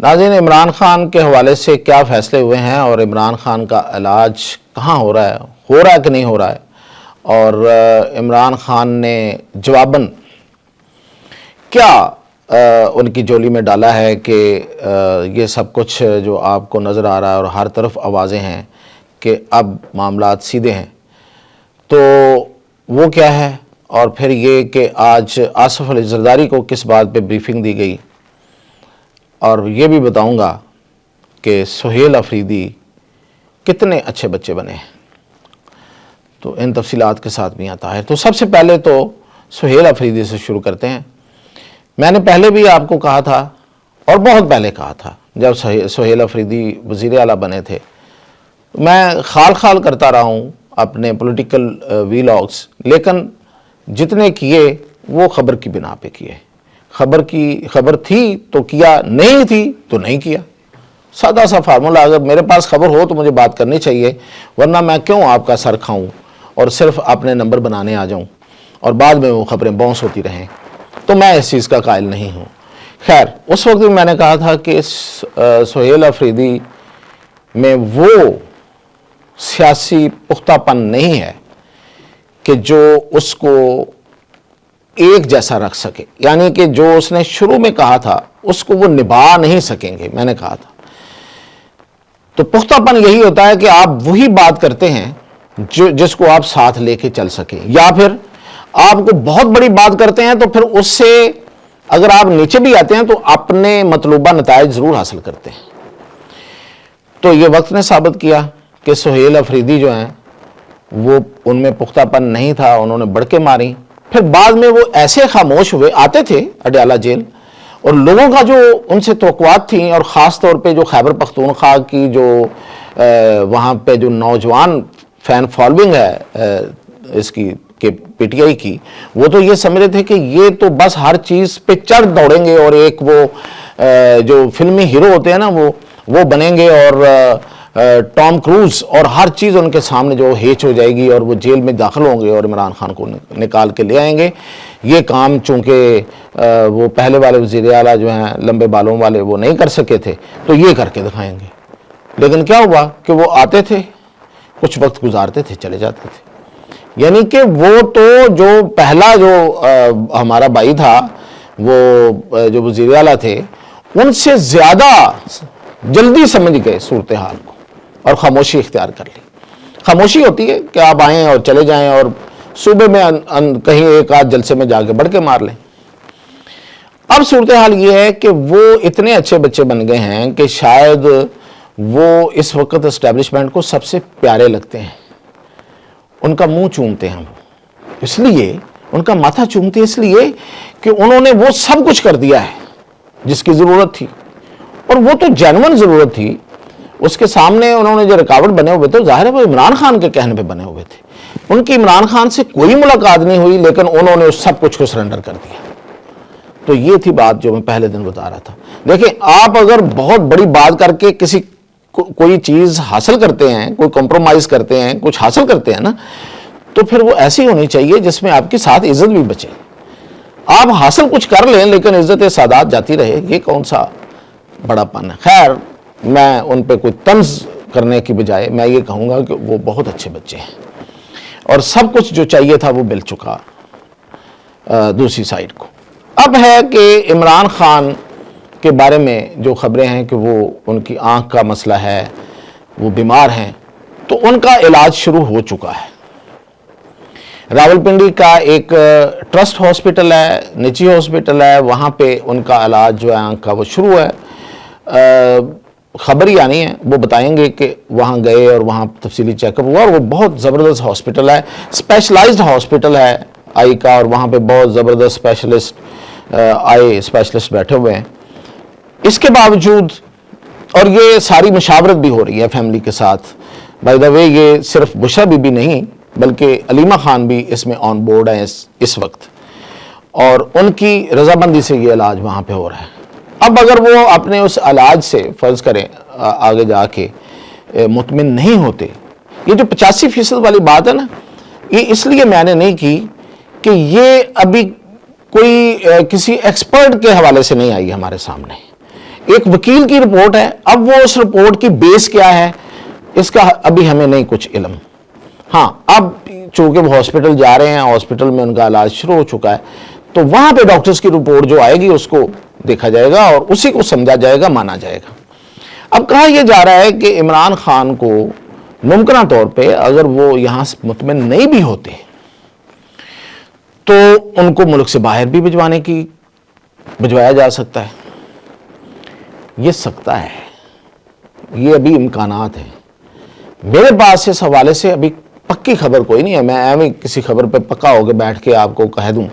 ناظرین، عمران خان کے حوالے سے کیا فیصلے ہوئے ہیں اور عمران خان کا علاج کہاں ہو رہا ہے کہ نہیں ہو رہا ہے، اور عمران خان نے جواباً کیا ان کی جولی میں ڈالا ہے کہ یہ سب کچھ جو آپ کو نظر آ رہا ہے اور ہر طرف آوازیں ہیں کہ اب معاملات سیدھے ہیں، تو وہ کیا ہے؟ اور پھر یہ کہ آج آصف علی زرداری کو کس بات پہ بریفنگ دی گئی، اور یہ بھی بتاؤں گا کہ سہیل افریدی کتنے اچھے بچے بنے ہیں۔ تو ان تفصیلات کے ساتھ میاں طاہر۔ تو سب سے پہلے تو سہیل افریدی سے شروع کرتے ہیں۔ میں نے پہلے بھی آپ کو کہا تھا، اور بہت پہلے کہا تھا، جب سہیل افریدی وزیر اعلیٰ بنے تھے، میں خال کرتا رہا ہوں اپنے پولیٹیکل ویلاگز، لیکن جتنے کیے وہ خبر کی بنا پہ کیے۔ خبر تھی تو کیا، نہیں تھی تو نہیں کیا۔ سادہ سا فارمولا، اگر میرے پاس خبر ہو تو مجھے بات کرنی چاہیے، ورنہ میں کیوں آپ کا سر کھاؤں اور صرف اپنے نمبر بنانے آ جاؤں اور بعد میں وہ خبریں باؤنس ہوتی رہیں۔ تو میں اس چیز کا قائل نہیں ہوں۔ خیر، اس وقت بھی میں نے کہا تھا کہ سہیل افریدی میں وہ سیاسی پختہ پن نہیں ہے کہ جو اس کو ایک جیسا رکھ سکے، یعنی کہ جو اس نے شروع میں کہا تھا اس کو وہ نبھا نہیں سکیں گے۔ میں نے کہا تھا تو پختہ پن یہی ہوتا ہے کہ آپ وہی بات کرتے ہیں جس کو آپ ساتھ لے کے چل سکیں، یا پھر آپ کو بہت بڑی بات کرتے ہیں تو پھر اس سے اگر آپ نیچے بھی آتے ہیں تو اپنے مطلوبہ نتائج ضرور حاصل کرتے ہیں۔ تو یہ وقت نے ثابت کیا کہ سہیل افریدی جو ہیں وہ ان میں پختہ پن نہیں تھا، انہوں نے بڑکے ماری۔ پھر بعد میں وہ ایسے خاموش ہوئے، آتے تھے اڈیالہ جیل، اور لوگوں کا جو ان سے توقعات تھیں، اور خاص طور پہ جو خیبر پختونخوا کی جو وہاں پہ جو نوجوان فین فالوئنگ ہے اس کی کہ پی ٹی آئی کی، وہ تو یہ سمجھ رہے تھے کہ یہ تو بس ہر چیز پہ چڑھ دوڑیں گے اور ایک وہ جو فلمی ہیرو ہوتے ہیں نا وہ بنیں گے، اور ٹام کروز، اور ہر چیز ان کے سامنے جو ہیچ ہو جائے گی اور وہ جیل میں داخل ہوں گے اور عمران خان کو نکال کے لے آئیں گے۔ یہ کام چونکہ وہ پہلے والے وزیر اعلیٰ جو ہیں لمبے بالوں والے وہ نہیں کر سکے تھے، تو یہ کر کے دکھائیں گے۔ لیکن کیا ہوا کہ وہ آتے تھے، کچھ وقت گزارتے تھے، چلے جاتے تھے۔ یعنی کہ وہ تو جو پہلا جو ہمارا بھائی تھا، وہ جو وزیر اعلیٰ تھے، ان سے زیادہ جلدی سمجھ گئے صورتحال کو اور خاموشی اختیار کر لی۔ خاموشی ہوتی ہے کہ آپ آئیں اور چلے جائیں اور صوبے میں کہیں ایک آدھ جلسے میں جا کے بڑھ کے مار لیں۔ اب صورتحال یہ ہے کہ وہ اتنے اچھے بچے بن گئے ہیں کہ شاید وہ اس وقت اسٹیبلشمنٹ کو سب سے پیارے لگتے ہیں۔ ان کا منہ چومتے ہیں وہ، اس لیے ان کا ماتھا چومتے ہیں، اس لیے کہ انہوں نے وہ سب کچھ کر دیا ہے جس کی ضرورت تھی، اور وہ تو جینون ضرورت تھی۔ اس کے سامنے انہوں نے جو رکاوٹ بنے ہوئے تھے، ظاہر ہے وہ عمران خان کے کہنے پہ بنے ہوئے تھے۔ ان کی عمران خان سے کوئی ملاقات نہیں ہوئی، لیکن انہوں نے اس سب کچھ کو سرنڈر کر دیا۔ تو یہ تھی بات جو میں پہلے دن بتا رہا تھا۔ دیکھیں، آپ اگر بہت بڑی بات کر کے کوئی چیز حاصل کرتے ہیں، کوئی کمپرومائز کرتے ہیں، کچھ حاصل کرتے ہیں نا، تو پھر وہ ایسی ہونی چاہیے جس میں آپ کی ساتھ عزت بھی بچے۔ آپ حاصل کچھ کر لیں لیکن عزت سادات جاتی رہے، یہ کون سا بڑا پن ہے؟ خیر، میں ان پہ کوئی طنز کرنے کی بجائے میں یہ کہوں گا کہ وہ بہت اچھے بچے ہیں، اور سب کچھ جو چاہیے تھا وہ مل چکا دوسری سائیڈ کو۔ اب ہے کہ عمران خان کے بارے میں جو خبریں ہیں کہ وہ ان کی آنکھ کا مسئلہ ہے، وہ بیمار ہیں، تو ان کا علاج شروع ہو چکا ہے۔ راولپنڈی کا ایک ٹرسٹ ہاسپٹل ہے، نجی ہاسپٹل ہے، وہاں پہ ان کا علاج جو ہے آنکھ کا وہ شروع ہے۔ خبر ہی آنی ہے، وہ بتائیں گے کہ وہاں گئے اور وہاں تفصیلی چیک اپ ہوا، اور وہ بہت زبردست ہاسپٹل ہے، اسپیشلائزڈ ہاسپٹل ہے آئی کا، اور وہاں پہ بہت زبردست آئی اسپیشلسٹ بیٹھے ہوئے ہیں۔ اس کے باوجود، اور یہ ساری مشاورت بھی ہو رہی ہے فیملی کے ساتھ، بائی دا وے یہ صرف بشرا بی بی نہیں بلکہ علیمہ خان بھی اس میں آن بورڈ ہیں اس وقت، اور ان کی رضامندی سے یہ علاج وہاں پہ ہو رہا ہے۔ اب اگر وہ اپنے اس علاج سے فرض کریں آگے جا کے مطمئن نہیں ہوتے، یہ جو 85% والی بات ہے نا، یہ اس لیے میں نے نہیں کی کہ یہ ابھی کوئی کسی ایکسپرٹ کے حوالے سے نہیں آئی ہمارے سامنے، ایک وکیل کی رپورٹ ہے. اب وہ اس رپورٹ کی بیس کیا ہے اس کا ابھی ہمیں نہیں کچھ علم. ہاں اب چونکہ وہ ہاسپٹل جا رہے ہیں, ہاسپٹل میں ان کا علاج شروع ہو چکا ہے, تو وہاں پہ ڈاکٹرز کی رپورٹ جو آئے گی اس کو دیکھا جائے گا اور اسی کو سمجھا جائے گا, مانا جائے گا. اب کہا یہ جا رہا ہے کہ عمران خان کو ممکنہ طور پہ اگر وہ یہاں سے مطمئن نہیں بھی ہوتے تو ان کو ملک سے باہر بھی بھجوایا جا سکتا ہے. یہ سکتا ہے, یہ ابھی امکانات ہیں. میرے پاس اس حوالے سے ابھی پکی خبر کوئی نہیں ہے. میں ایویں کسی خبر پہ پکا ہو کے بیٹھ کے آپ کو کہہ دوں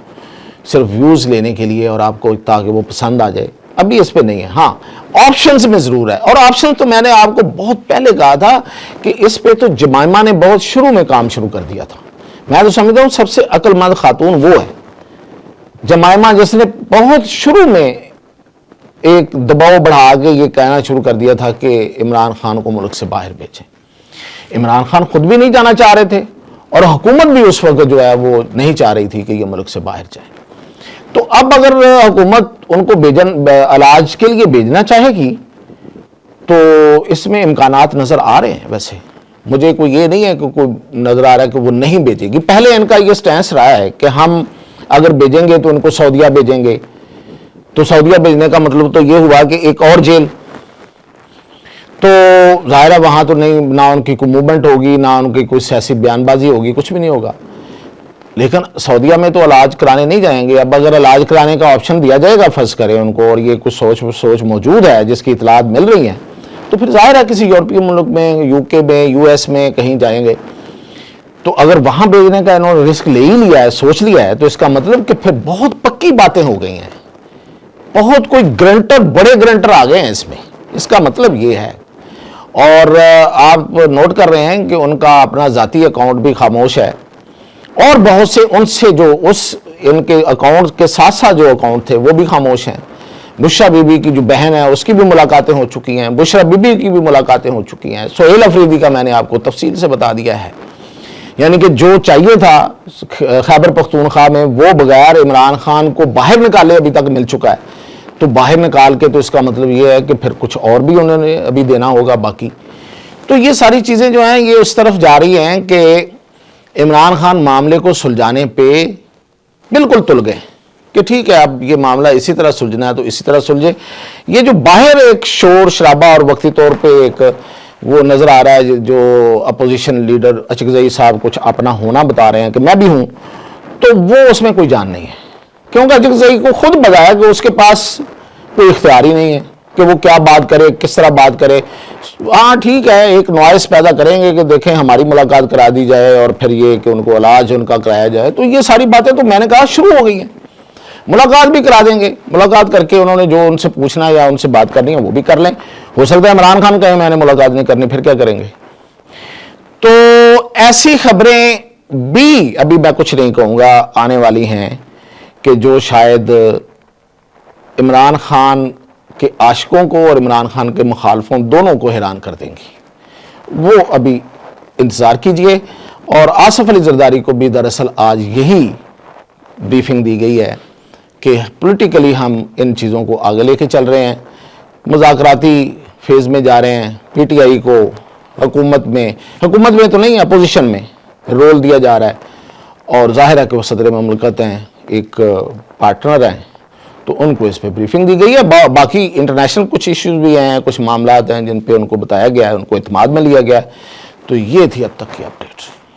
صرف ویوز لینے کے لیے اور آپ کو تاکہ وہ پسند آ جائے, ابھی اس پہ نہیں ہے. ہاں آپشنز میں ضرور ہے, اور آپشن تو میں نے آپ کو بہت پہلے کہا تھا کہ اس پہ تو جمائمہ نے بہت شروع میں کام شروع کر دیا تھا. میں تو سمجھتا ہوں سب سے عقل مند خاتون وہ ہے جمائمہ, جس نے بہت شروع میں ایک دباؤ بڑھا کے یہ کہنا شروع کر دیا تھا کہ عمران خان کو ملک سے باہر بھیجیں. عمران خان خود بھی نہیں جانا چاہ رہے تھے اور حکومت بھی اس وقت جو ہے وہ نہیں چاہ رہی تھی کہ یہ ملک سے باہر جائیں. تو اب اگر حکومت ان کو علاج کے لیے بھیجنا چاہے گی تو اس میں امکانات نظر آ رہے ہیں. ویسے مجھے کوئی یہ نہیں ہے کہ کوئی نظر آ رہا ہے کہ وہ نہیں بھیجے گی. پہلے ان کا یہ سٹینس رہا ہے کہ ہم اگر بھیجیں گے تو ان کو سعودیہ بھیجیں گے, تو سعودیہ بھیجنے کا مطلب تو یہ ہوا کہ ایک اور جیل, تو ظاہر ہے وہاں تو نہیں, نہ ان کی کوئی موومنٹ ہوگی, نہ ان کی کوئی سیاسی بیان بازی ہوگی, کچھ بھی نہیں ہوگا. لیکن سعودیہ میں تو علاج کرانے نہیں جائیں گے. اب اگر علاج کرانے کا آپشن دیا جائے گا فرض کریں ان کو, اور یہ کچھ سوچ موجود ہے جس کی اطلاعات مل رہی ہیں, تو پھر ظاہر ہے کسی یورپی ملک میں, UK میں, US میں کہیں جائیں گے. تو اگر وہاں بھیجنے کا انہوں نے رسک لے ہی لیا ہے, سوچ لیا ہے, تو اس کا مطلب کہ پھر بہت پکی باتیں ہو گئی ہیں, بہت کوئی گرنٹر, بڑے گرنٹر آ گئے ہیں اس میں. اس کا مطلب یہ ہے. اور آپ نوٹ کر رہے ہیں کہ ان کا اپنا ذاتی اکاؤنٹ بھی خاموش ہے, اور بہت سے ان سے جو ان کے اکاؤنٹ کے ساتھ ساتھ جو اکاؤنٹ تھے وہ بھی خاموش ہیں. بشرا بی بی کی جو بہن ہے اس کی بھی ملاقاتیں ہو چکی ہیں, بشرا بی بی کی بھی ملاقاتیں ہو چکی ہیں, سہیل افریدی کا میں نے آپ کو تفصیل سے بتا دیا ہے. یعنی کہ جو چاہیے تھا خیبر پختونخوا میں وہ بغیر عمران خان کو باہر نکالے ابھی تک مل چکا ہے. تو باہر نکال کے تو اس کا مطلب یہ ہے کہ پھر کچھ اور بھی انہوں نے ابھی دینا ہوگا باقی. تو یہ ساری چیزیں جو ہیں یہ اس طرف جا رہی ہیں کہ عمران خان معاملے کو سلجھانے پہ بالکل تل گئے کہ ٹھیک ہے اب یہ معاملہ اسی طرح سلجھنا ہے تو اسی طرح سلجھے. یہ جو باہر ایک شور شرابہ اور وقتی طور پہ ایک وہ نظر آ رہا ہے, جو اپوزیشن لیڈر اچکزئی صاحب کچھ اپنا ہونا بتا رہے ہیں کہ میں بھی ہوں, تو وہ اس میں کوئی جان نہیں ہے. کیونکہ اچکزئی کو خود بتایا کہ اس کے پاس کوئی اختیار ہی نہیں ہے کہ وہ کیا بات کرے, کس طرح بات کرے. ہاں ٹھیک ہے, ایک نوائس پیدا کریں گے کہ دیکھیں ہماری ملاقات کرا دی جائے اور پھر یہ کہ ان کو علاج ان کا کرایا جائے. تو یہ ساری باتیں تو میں نے کہا شروع ہو گئی ہیں. ملاقات بھی کرا دیں گے, ملاقات کر کے انہوں نے جو ان سے پوچھنا یا ان سے بات کرنی ہے وہ بھی کر لیں. ہو سکتا ہے عمران خان کہیں میں نے ملاقات نہیں کرنی, پھر کیا کریں گے. تو ایسی خبریں بھی ابھی میں کچھ نہیں کہوں گا آنے والی ہیں کہ جو شاید عمران خان کے عاشقوں کو اور عمران خان کے مخالفوں دونوں کو حیران کر دیں گی. وہ ابھی انتظار کیجئے. اور آصف علی زرداری کو بھی دراصل آج یہی بریفنگ دی گئی ہے کہ پولیٹیکلی ہم ان چیزوں کو آگے لے کے چل رہے ہیں, مذاکراتی فیز میں جا رہے ہیں. PTI کو حکومت میں تو نہیں, اپوزیشن میں رول دیا جا رہا ہے, اور ظاہر ہے کہ وہ صدر مملکت ہیں, ایک پارٹنر ہیں, تو ان کو اس پہ بریفنگ دی گئی ہے. باقی انٹرنیشنل کچھ ایشوز بھی ہیں, کچھ معاملات ہیں جن پہ ان کو بتایا گیا ہے, ان کو اعتماد میں لیا گیا ہے. تو یہ تھی اب تک کی اپڈیٹ.